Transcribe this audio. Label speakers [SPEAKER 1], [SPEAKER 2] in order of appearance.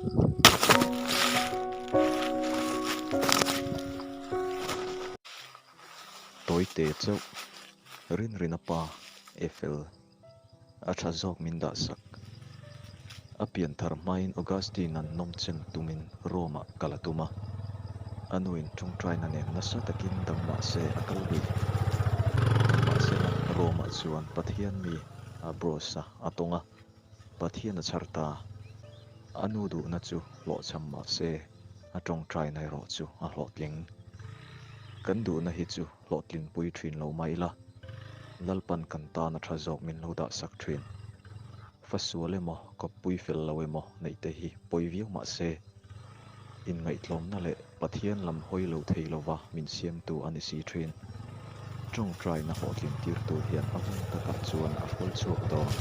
[SPEAKER 1] Tối tế châu rin rin apa efel acha zok min da sak apian thar main Augustine an nom cheng tumin Roma kalatuma anuin tung try na nen nasa takin dangma se akalbi dangma se na Roma chuan pathian mi abrosa atonga pathian a charta anu du na chu lo chamma se atong try nai ro chu a hlotling kan du na hi chu hlotlin pui thin lo mai la lalpan kan ta na tha zawk min lo da sak thin fasual emaw ko pui fel lo emaw nei te hi poi viu ma se in ngai tlom na le pathian lam hoi lo thei lova min siam tu ani si thin tong try na hlotlin tir tu hian a hmun taka chuan a fol chuak dawn